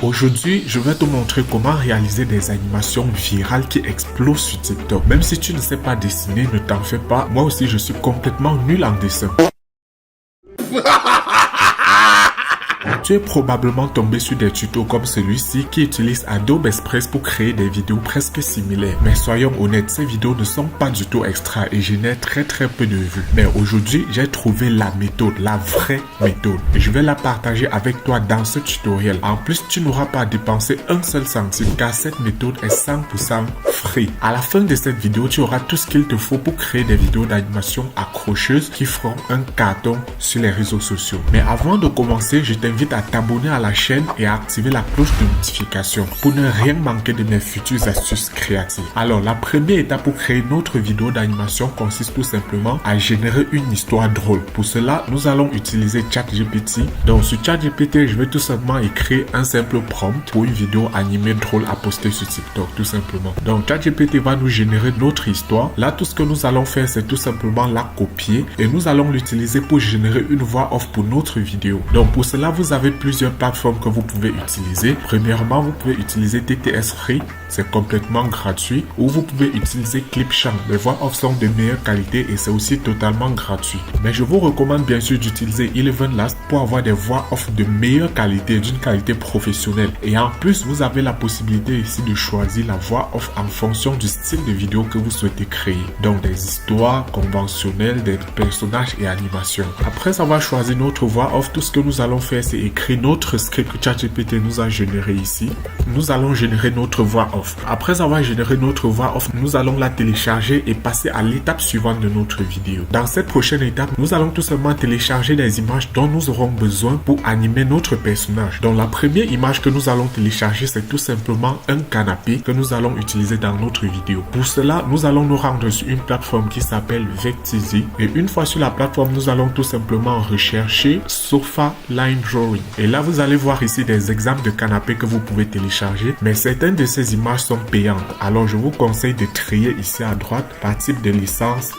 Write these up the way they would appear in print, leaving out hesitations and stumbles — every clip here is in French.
Aujourd'hui, je vais te montrer comment réaliser des animations virales qui explosent sur TikTok. Même si tu ne sais pas dessiner, ne t'en fais pas. Moi aussi, je suis complètement nul en dessin. Tu es probablement tombé sur des tutos comme celui-ci qui utilisent Adobe Express pour créer des vidéos presque similaires. Mais soyons honnêtes, ces vidéos ne sont pas du tout extra et génèrent très peu de vues. Mais aujourd'hui, j'ai trouvé la méthode, la vraie méthode. Et je vais la partager avec toi dans ce tutoriel. En plus, tu n'auras pas à dépenser un seul centime car cette méthode est 100% free. À la fin de cette vidéo, tu auras tout ce qu'il te faut pour créer des vidéos d'animation accrocheuses qui feront un carton sur les réseaux sociaux. Mais avant de commencer, je t'invite à t'abonner à la chaîne et à activer la cloche de notification pour ne rien manquer de mes futures astuces créatives. Alors, la première étape pour créer notre vidéo d'animation consiste tout simplement à générer une histoire drôle. Pour cela, nous allons utiliser ChatGPT. Donc, sur ChatGPT, je vais tout simplement écrire un simple prompt pour une vidéo animée drôle à poster sur TikTok, tout simplement. Donc, ChatGPT va nous générer notre histoire. Là, tout ce que nous allons faire, c'est tout simplement la copier et nous allons l'utiliser pour générer une voix off pour notre vidéo. Donc, pour cela, vous avez plusieurs plateformes que vous pouvez utiliser. Premièrement, vous pouvez utiliser TTS Free, c'est complètement gratuit, ou vous pouvez utiliser Clipchamp. Les voix off sont de meilleure qualité et c'est aussi totalement gratuit. Mais je vous recommande bien sûr d'utiliser ElevenLast pour avoir des voix off de meilleure qualité, d'une qualité professionnelle. Et en plus, vous avez la possibilité ici de choisir la voix off en fonction du style de vidéo que vous souhaitez créer. Donc des histoires conventionnelles, des personnages et animations. Après avoir choisi notre voix off, tout ce que nous allons faire, c'est écrire notre script que ChatGPT nous a généré ici. Nous allons générer notre voix off. Après avoir généré notre voix off, nous allons la télécharger et passer à l'étape suivante de notre vidéo. Dans cette prochaine étape, nous allons tout simplement télécharger des images dont nous aurons besoin pour animer notre personnage. Donc la première image que nous allons télécharger, c'est tout simplement un canapé que nous allons utiliser dans notre vidéo. Pour cela, nous allons nous rendre sur une plateforme qui s'appelle Vecteezy. Et une fois sur la plateforme, nous allons tout simplement rechercher Sofa Line Drawing. Et là, vous allez voir ici des exemples de canapés que vous pouvez télécharger. Mais certaines de ces images sont payantes. Alors, je vous conseille de trier ici à droite par type de licence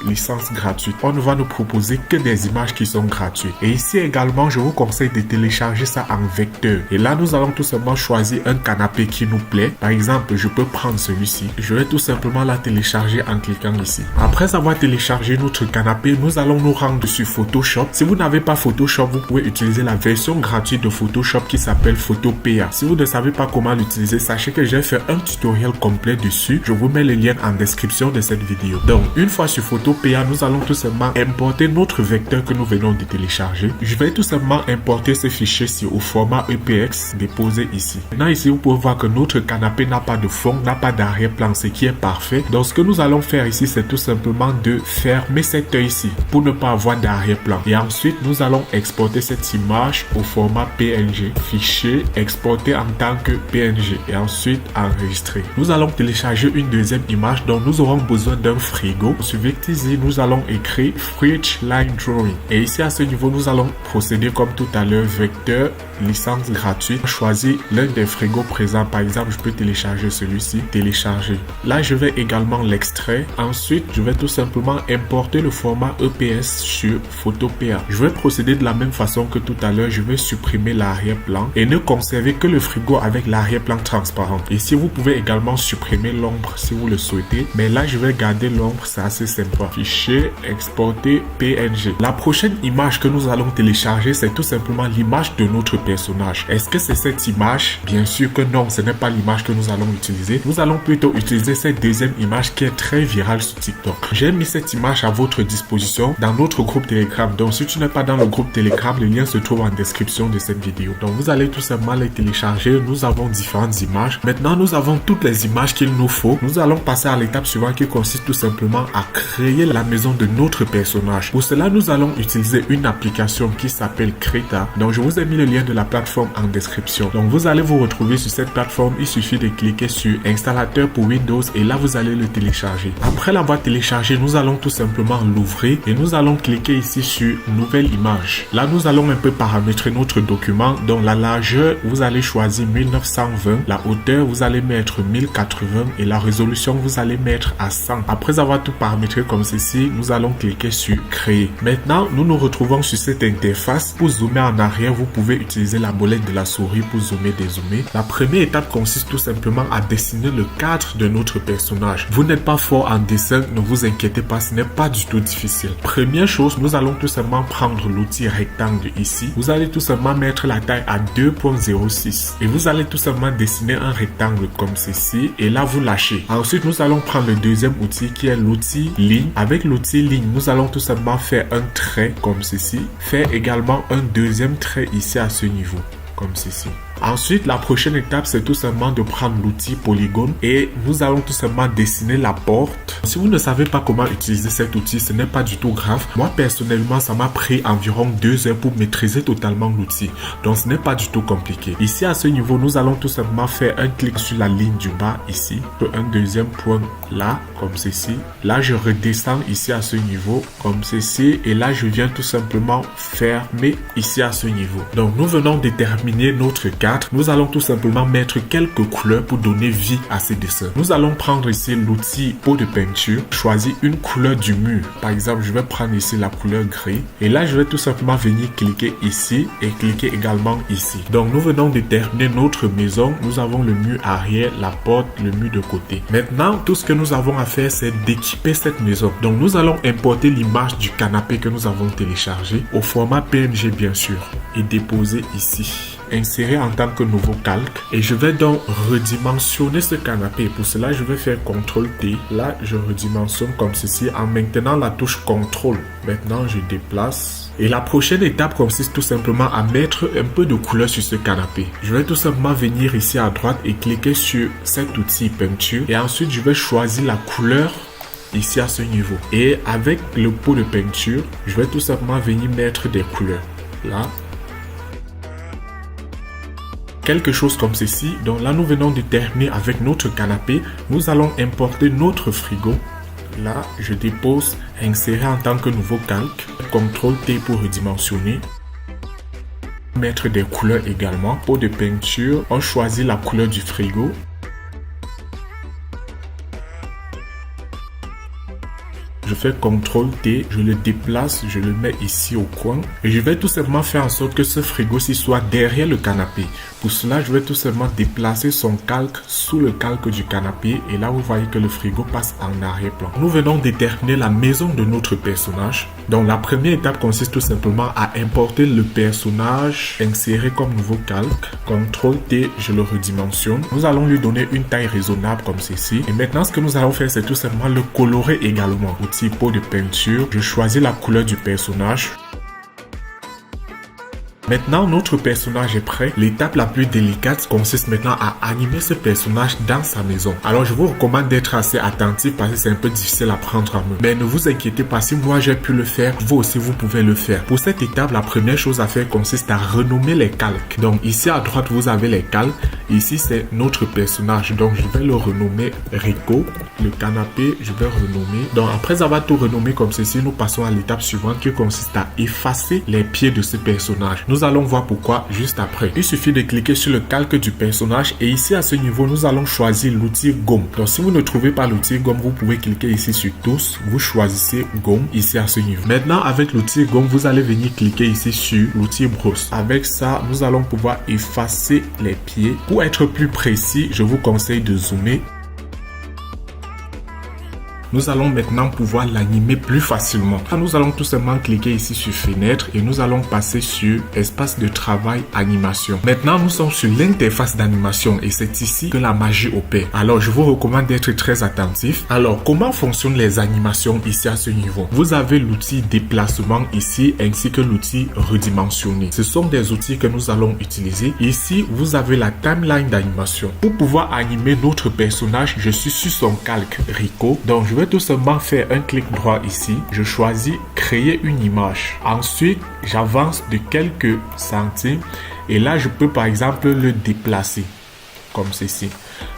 gratuite. On ne va nous proposer que des images qui sont gratuites. Et ici également, je vous conseille de télécharger ça en vecteur. Et là, nous allons tout simplement choisir un canapé qui nous plaît. Par exemple, je peux prendre celui-ci. Je vais tout simplement la télécharger en cliquant ici. Après avoir téléchargé notre canapé, nous allons nous rendre sur Photoshop. Si vous n'avez pas Photoshop, vous pouvez utiliser la version gratuite de Photoshop qui s'appelle Photopea. Si vous ne savez pas comment l'utiliser, sachez que j'ai fait un tutoriel complet dessus. Je vous mets le lien en description de cette vidéo. Donc, une fois sur Photopea, nous allons tout simplement importer notre vecteur que nous venons de télécharger. Je vais tout simplement importer ce fichier au format EPX déposé ici. Maintenant, ici, vous pouvez voir que notre canapé n'a pas de fond, n'a pas d'arrière-plan, ce qui est parfait. Donc, ce que nous allons faire ici, c'est tout simplement de fermer cette œil ici pour ne pas avoir d'arrière-plan. Et ensuite, nous allons exporter cette image au format PNG. Fichier exporté en tant que PNG et ensuite enregistrer. Nous allons télécharger une deuxième image dont nous aurons besoin d'un frigo. Sur Vecteezy, nous allons écrire Fridge Line Drawing. Et ici, à ce niveau, nous allons procéder comme tout à l'heure, vecteur, licence gratuite. Choisir l'un des frigos présents. Par exemple, je peux télécharger celui-ci. Télécharger. Là, je vais également l'extraire. Ensuite, je vais tout simplement importer le format EPS sur Photopea. Je vais procéder de la même façon que tout à l'heure. Je vais supprimer l'arrière-plan et ne conserver que le frigo avec l'arrière-plan transparent. Ici, vous pouvez également supprimer l'ombre si vous le souhaitez. Mais là, je vais garder l'ombre. C'est assez sympa. Fichier, exporter, PNG. La prochaine image que nous allons télécharger, c'est tout simplement l'image de notre personnage. Est-ce que c'est cette image? Bien sûr que non, ce n'est pas l'image que nous allons utiliser. Nous allons plutôt utiliser cette deuxième image qui est très virale sur TikTok. J'ai mis cette image à votre disposition dans notre groupe Telegram. Donc, si tu n'es pas dans le groupe Telegram, le lien se trouve en description de cette vidéo. Donc, vous allez tout simplement les télécharger. Nous avons différentes images. Maintenant, nous avons toutes les images qu'il nous faut. Nous allons passer à l'étape suivante qui consiste tout simplement à créer la maison de notre personnage. Pour cela, nous allons utiliser une application qui s'appelle Krita. Donc, je vous ai mis le lien de la plateforme en description. Donc, vous allez vous retrouver sur cette plateforme. Il suffit de cliquer sur installateur pour Windows et là, vous allez le télécharger. Après l'avoir téléchargé, nous allons tout simplement l'ouvrir et nous allons cliquer ici sur nouvelle image. Là, nous allons un peu paramétrer notre document. Dans la largeur, vous allez choisir 1920. La hauteur, vous allez mettre 1080 et la résolution, vous allez mettre à 100. Après avoir tout paramétré comme ceci, nous allons cliquer sur créer. Maintenant, nous nous retrouvons sur cette interface. Pour zoomer en arrière, vous pouvez utiliser la molette de la souris pour zoomer, dézoomer. La première étape consiste tout simplement à dessiner le cadre de notre personnage. Vous n'êtes pas fort en dessin, ne vous inquiétez pas, ce n'est pas du tout difficile. Première chose, nous allons tout simplement prendre l'outil rectangle ici. Vous allez tout simplement mettre la taille à 2.06 et vous allez tout simplement dessiner un rectangle comme ceci et là vous lâchez. Ensuite, nous allons prendre le deuxième outil qui est l'outil ligne. Avec l'outil ligne, nous allons tout simplement faire un trait comme ceci. Faire également un deuxième trait ici à ce niveau, comme ceci. Ensuite, la prochaine étape, c'est tout simplement de prendre l'outil polygone et nous allons tout simplement dessiner la porte. Si vous ne savez pas comment utiliser cet outil, ce n'est pas du tout grave. Moi, personnellement, ça m'a pris environ 2 heures pour maîtriser totalement l'outil. Donc, ce n'est pas du tout compliqué. Ici, à ce niveau, nous allons tout simplement faire un clic sur la ligne du bas ici. Un deuxième point là, comme ceci. Là, je redescends ici à ce niveau, comme ceci. Et là, je viens tout simplement fermer ici à ce niveau. Donc, nous venons de terminer notre cadre. Nous allons tout simplement mettre quelques couleurs pour donner vie à ces dessins. Nous allons prendre ici l'outil pot de peinture, choisir une couleur du mur. Par exemple, je vais prendre ici la couleur gris. Et là, je vais tout simplement venir cliquer ici et cliquer également ici. Donc, nous venons de terminer notre maison. Nous avons le mur arrière, la porte, le mur de côté. Maintenant, tout ce que nous avons à faire, c'est d'équiper cette maison. Donc, nous allons importer l'image du canapé que nous avons téléchargé au format PNG, bien sûr, et déposer ici. Insérer en tant que nouveau calque et je vais donc redimensionner ce canapé. Pour cela, je vais faire CTRL-T. Là, je redimensionne comme ceci en maintenant la touche CTRL. Maintenant, je déplace. Et la prochaine étape consiste tout simplement à mettre un peu de couleur sur ce canapé. Je vais tout simplement venir ici à droite et cliquer sur cet outil peinture. Et ensuite, je vais choisir la couleur ici à ce niveau. Et avec le pot de peinture, je vais tout simplement venir mettre des couleurs. Là. Quelque chose comme ceci. Donc là, nous venons de terminer avec notre canapé. Nous allons importer notre frigo. Là, je dépose, insérer en tant que nouveau calque. CTRL-T pour redimensionner. Mettre des couleurs également. Pot de peinture. On choisit la couleur du frigo. Je fais CTRL-T, je le déplace, je le mets ici au coin. Et je vais tout simplement faire en sorte que ce frigo-ci soit derrière le canapé. Pour cela, je vais tout simplement déplacer son calque sous le calque du canapé. Et là, vous voyez que le frigo passe en arrière-plan. Nous venons de terminer la maison de notre personnage. Donc, la première étape consiste tout simplement à importer le personnage, insérer comme nouveau calque. CTRL-T, je le redimensionne. Nous allons lui donner une taille raisonnable comme ceci. Et maintenant, ce que nous allons faire, c'est tout simplement le colorer également. Outil pot de peinture, je choisis la couleur du personnage. Maintenant, notre personnage est prêt. L'étape la plus délicate consiste maintenant à animer ce personnage dans sa maison. Alors, je vous recommande d'être assez attentif parce que c'est un peu difficile à prendre en main. Mais ne vous inquiétez pas, si moi j'ai pu le faire, vous aussi vous pouvez le faire. Pour cette étape, la première chose à faire consiste à renommer les calques. Donc ici à droite, vous avez les calques. Ici, c'est notre personnage. Donc, je vais le renommer Rico. Le canapé, je vais renommer. Donc, après avoir tout renommé comme ceci, nous passons à l'étape suivante qui consiste à effacer les pieds de ce personnage. Nous allons voir pourquoi juste après. Il suffit de cliquer sur le calque du personnage et ici à ce niveau, nous allons choisir l'outil gomme. Donc, si vous ne trouvez pas l'outil gomme, vous pouvez cliquer ici sur tous. Vous choisissez gomme ici à ce niveau. Maintenant, avec l'outil gomme, vous allez venir cliquer ici sur l'outil brosse. Avec ça, nous allons pouvoir effacer les pieds. Pour être plus précis, je vous conseille de zoomer. Nous allons maintenant pouvoir l'animer plus facilement. Nous allons tout simplement cliquer ici sur fenêtre et nous allons passer sur espace de travail animation. Maintenant, nous sommes sur l'interface d'animation et c'est ici que la magie opère. Alors, je vous recommande d'être très attentif. Alors, comment fonctionnent les animations ici à ce niveau? Vous avez l'outil déplacement ici ainsi que l'outil redimensionner. Ce sont des outils que nous allons utiliser. Ici, vous avez la timeline d'animation. Pour pouvoir animer notre personnage, je suis sur son calque Rico. Donc, je vais tout simplement faire un clic droit ici. Je choisis créer une image. Ensuite, j'avance de quelques centimes et là, je peux par exemple le déplacer comme ceci.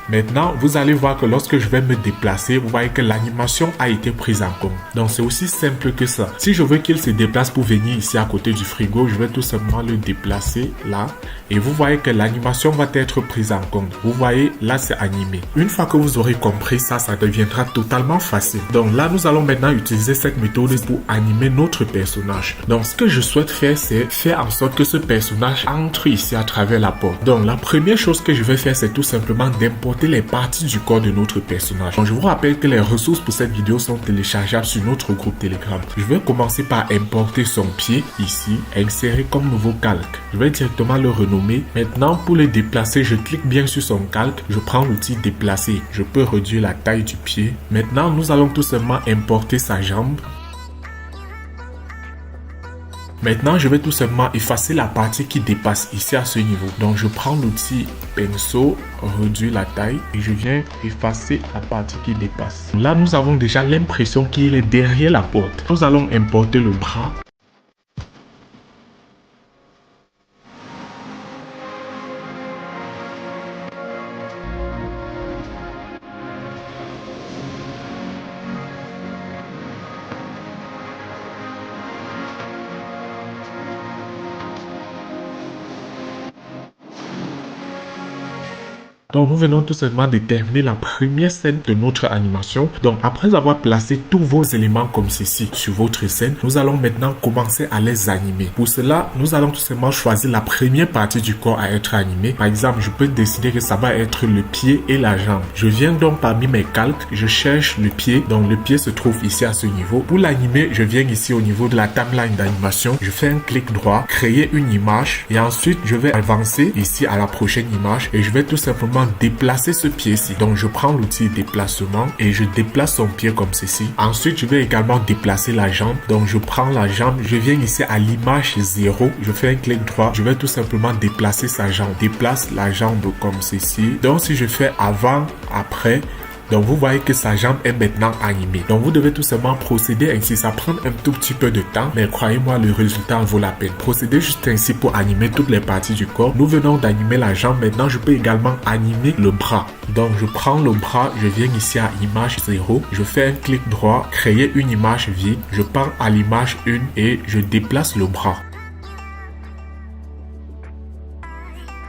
Maintenant, vous allez voir que lorsque je vais me déplacer, vous voyez que l'animation a été prise en compte. Donc, c'est aussi simple que ça. Si je veux qu'il se déplace pour venir ici à côté du frigo, je vais tout simplement le déplacer là. Et vous voyez que l'animation va être prise en compte. Vous voyez, là, c'est animé. Une fois que vous aurez compris ça, ça deviendra totalement facile. Donc là, nous allons maintenant utiliser cette méthode pour animer notre personnage. Donc, ce que je souhaite faire, c'est faire en sorte que ce personnage entre ici à travers la porte. Donc, la première chose que je vais faire, c'est tout simplement d'importer les parties du corps de notre personnage. Donc, je vous rappelle que les ressources pour cette vidéo sont téléchargeables sur notre groupe Telegram. Je vais commencer par importer son pied ici, insérer comme nouveau calque. Je vais directement le renommer. Maintenant, pour le déplacer, je clique bien sur son calque. Je prends l'outil déplacer. Je peux réduire la taille du pied. Maintenant, nous allons tout simplement importer sa jambe. Maintenant, je vais tout simplement effacer la partie qui dépasse ici à ce niveau. Donc, je prends l'outil pinceau, réduire la taille et je viens effacer la partie qui dépasse. Là, nous avons déjà l'impression qu'il est derrière la porte. Nous allons importer le bras. Donc, nous venons tout simplement de terminer la première scène de notre animation. Donc, après avoir placé tous vos éléments comme ceci sur votre scène, nous allons maintenant commencer à les animer. Pour cela, nous allons tout simplement choisir la première partie du corps à être animée. Par exemple, je peux décider que ça va être le pied et la jambe. Je viens donc parmi mes calques, je cherche le pied. Donc, le pied se trouve ici à ce niveau. Pour l'animer, je viens ici au niveau de la timeline d'animation. Je fais un clic droit, créer une image et ensuite, je vais avancer ici à la prochaine image et je vais tout simplement déplacer ce pied-ci. Donc, je prends l'outil déplacement et je déplace son pied comme ceci. Ensuite, je vais également déplacer la jambe. Donc, je prends la jambe, je viens ici à l'image 0. Je fais un clic droit. Je vais tout simplement déplacer sa jambe. Déplace la jambe comme ceci. Donc, si je fais avant, après, donc, vous voyez que sa jambe est maintenant animée. Donc, vous devez tout simplement procéder ainsi. Ça prend un tout petit peu de temps, mais croyez-moi, le résultat en vaut la peine. Procédez juste ainsi pour animer toutes les parties du corps. Nous venons d'animer la jambe. Maintenant, je peux également animer le bras. Donc, je prends le bras, je viens ici à image 0. Je fais un clic droit, créer une image vide. Je pars à l'image 1 et je déplace le bras.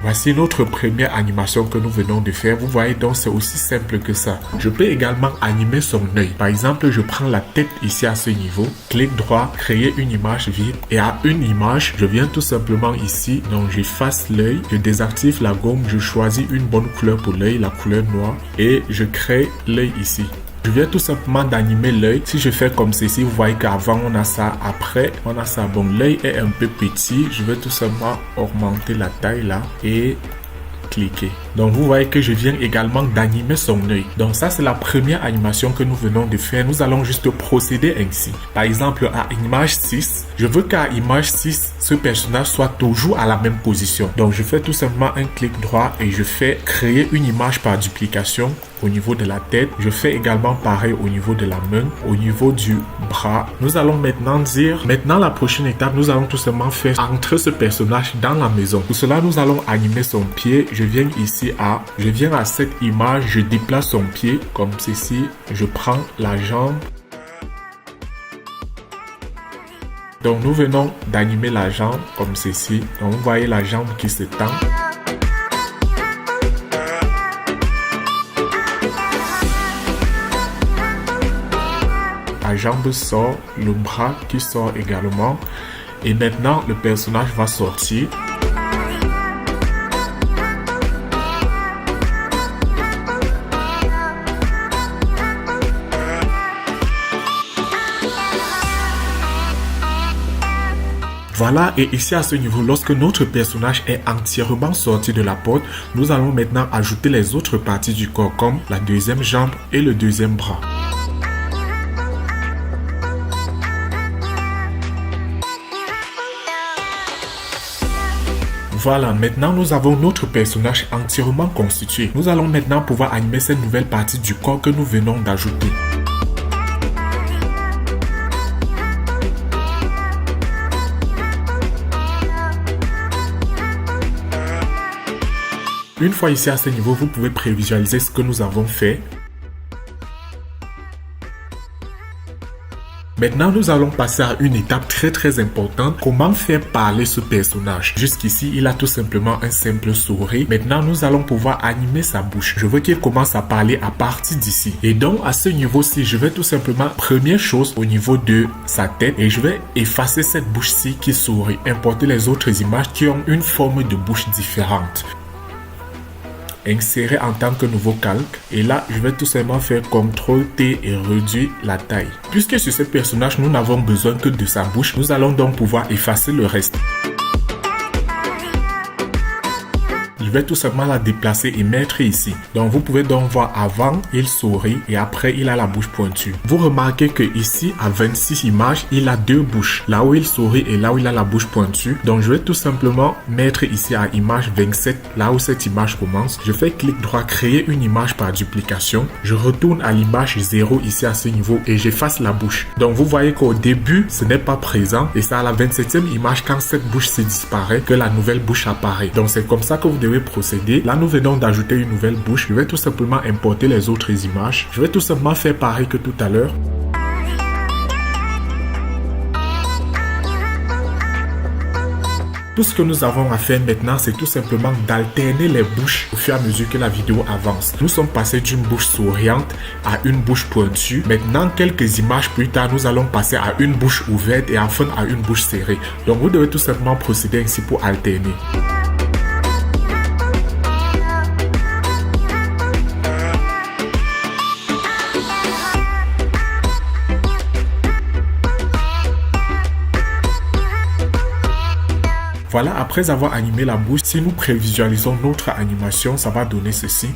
Voici notre première animation que nous venons de faire. Vous voyez donc c'est aussi simple que ça. Je peux également animer son œil. Par exemple, je prends la tête ici à ce niveau. Clic droit, créer une image vide. Et à une image, je viens tout simplement ici. Donc j'efface l'œil, je désactive la gomme, je choisis une bonne couleur pour l'œil, la couleur noire. Et je crée l'œil ici. Je viens tout simplement d'animer l'œil. Si je fais comme ceci, vous voyez qu'avant on a ça, après on a ça. Bon, l'œil est un peu petit. Je vais tout simplement augmenter la taille là et cliquer. Donc vous voyez que je viens également d'animer son œil. Donc ça c'est la première animation que nous venons de faire. Nous allons juste procéder ainsi. Par exemple à image 6, je veux qu'à image 6, ce personnage soit toujours à la même position. Donc je fais tout simplement un clic droit et je fais créer une image par duplication au niveau de la tête. Je fais également pareil au niveau de la main, au niveau du bras. Nous allons maintenant dire, maintenant la prochaine étape, nous allons tout simplement faire entrer ce personnage dans la maison. Pour cela, nous allons animer son pied. Je viens ici je viens à cette image, je déplace son pied comme ceci. Je prends la jambe. Donc nous venons d'animer la jambe comme ceci. Donc vous voyez la jambe qui s'étend. La jambe sort, le bras qui sort également. Et maintenant, le personnage va sortir. Voilà, et ici à ce niveau, lorsque notre personnage est entièrement sorti de la porte, nous allons maintenant ajouter les autres parties du corps comme la deuxième jambe et le deuxième bras. Voilà, maintenant nous avons notre personnage entièrement constitué. Nous allons maintenant pouvoir animer cette nouvelle partie du corps que nous venons d'ajouter. Une fois ici à ce niveau, vous pouvez prévisualiser ce que nous avons fait. Maintenant, nous allons passer à une étape très importante. Comment faire parler ce personnage? Jusqu'ici, il a tout simplement un simple sourire. Maintenant, nous allons pouvoir animer sa bouche. Je veux qu'il commence à parler à partir d'ici. Et donc, à ce niveau-ci, je vais tout simplement, première chose, au niveau de sa tête, et je vais effacer cette bouche-ci qui sourit. Importer les autres images qui ont une forme de bouche différente. Insérer en tant que nouveau calque, et là je vais tout simplement faire CTRL T et réduire la taille. Puisque sur ce personnage nous n'avons besoin que de sa bouche, nous allons donc pouvoir effacer le reste. Je vais tout simplement la déplacer et mettre ici. Donc vous pouvez donc voir avant il sourit et après il a la bouche pointue. Vous remarquez que ici à 26 images il a deux bouches, là où il sourit et là où il a la bouche pointue. Donc je vais tout simplement mettre ici à image 27, là où cette image commence. Je fais clic droit, créer une image par duplication. Je retourne à l'image 0 ici à ce niveau et j'efface la bouche. Donc vous voyez qu'au début ce n'est pas présent et c'est à la 27e image quand cette bouche se disparaît que la nouvelle bouche apparaît. Donc c'est comme ça que vous devez procéder. Là nous venons d'ajouter une nouvelle bouche. Je vais tout simplement importer les autres images. Je vais tout simplement faire pareil que tout à l'heure. Tout ce que nous avons à faire maintenant, c'est tout simplement d'alterner les bouches au fur et à mesure que la vidéo avance. Nous sommes passés d'une bouche souriante à une bouche pointue. Maintenant, quelques images plus tard, nous allons passer à une bouche ouverte et enfin à une bouche serrée. Donc, vous devez tout simplement procéder ainsi pour alterner. Voilà, après avoir animé la bouche, si nous prévisualisons notre animation, ça va donner ceci.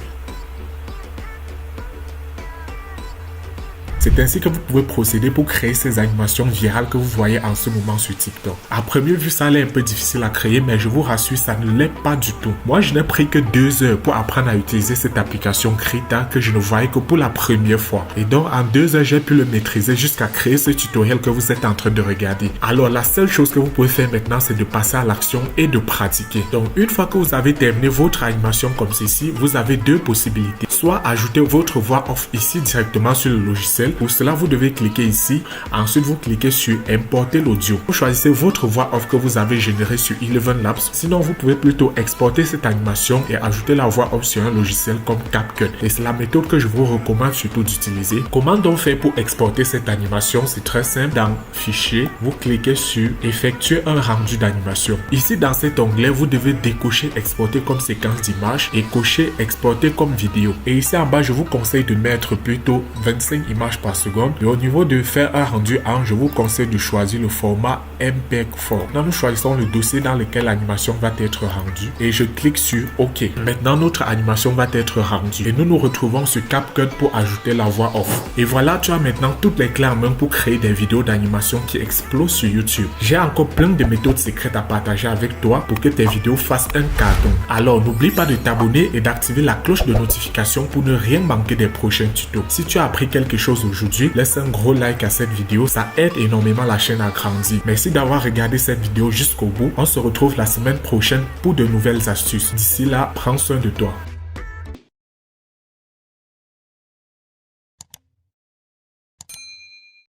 C'est ainsi que vous pouvez procéder pour créer ces animations virales que vous voyez en ce moment sur TikTok. À première vue, ça a l'air un peu difficile à créer, mais je vous rassure, ça ne l'est pas du tout. Moi, je n'ai pris que 2 heures pour apprendre à utiliser cette application Krita que je ne voyais que pour la première fois. Et donc, en 2 heures, j'ai pu le maîtriser jusqu'à créer ce tutoriel que vous êtes en train de regarder. Alors, la seule chose que vous pouvez faire maintenant, c'est de passer à l'action et de pratiquer. Donc, une fois que vous avez terminé votre animation comme ceci, vous avez 2 possibilités. Soit ajouter votre voix off ici directement sur le logiciel. Pour cela, vous devez cliquer ici. Ensuite, vous cliquez sur importer l'audio. Vous choisissez votre voix off que vous avez générée sur Eleven Labs. Sinon, vous pouvez plutôt exporter cette animation et ajouter la voix off sur un logiciel comme CapCut. Et c'est la méthode que je vous recommande surtout d'utiliser. Comment donc faire pour exporter cette animation? C'est très simple. Dans Fichier, vous cliquez sur Effectuer un rendu d'animation. Ici, dans cet onglet, vous devez décocher Exporter comme séquence d'image et cocher Exporter comme vidéo. Et ici en bas, je vous conseille de mettre plutôt 25 images par seconde. Et au niveau de faire un rendu en, je vous conseille de choisir le format MPEG-4. Là, nous choisissons le dossier dans lequel l'animation va être rendue. Et je clique sur OK. Maintenant, notre animation va être rendue. Et nous nous retrouvons sur CapCut pour ajouter la voix off. Et voilà, tu as maintenant toutes les clés en main pour créer des vidéos d'animation qui explosent sur YouTube. J'ai encore plein de méthodes secrètes à partager avec toi pour que tes vidéos fassent un carton. Alors, n'oublie pas de t'abonner et d'activer la cloche de notification pour ne rien manquer des prochains tutos. Si tu as appris quelque chose aujourd'hui, laisse un gros like à cette vidéo, ça aide énormément la chaîne à grandir. Merci d'avoir regardé cette vidéo jusqu'au bout. On se retrouve la semaine prochaine pour de nouvelles astuces. D'ici là, prends soin de toi.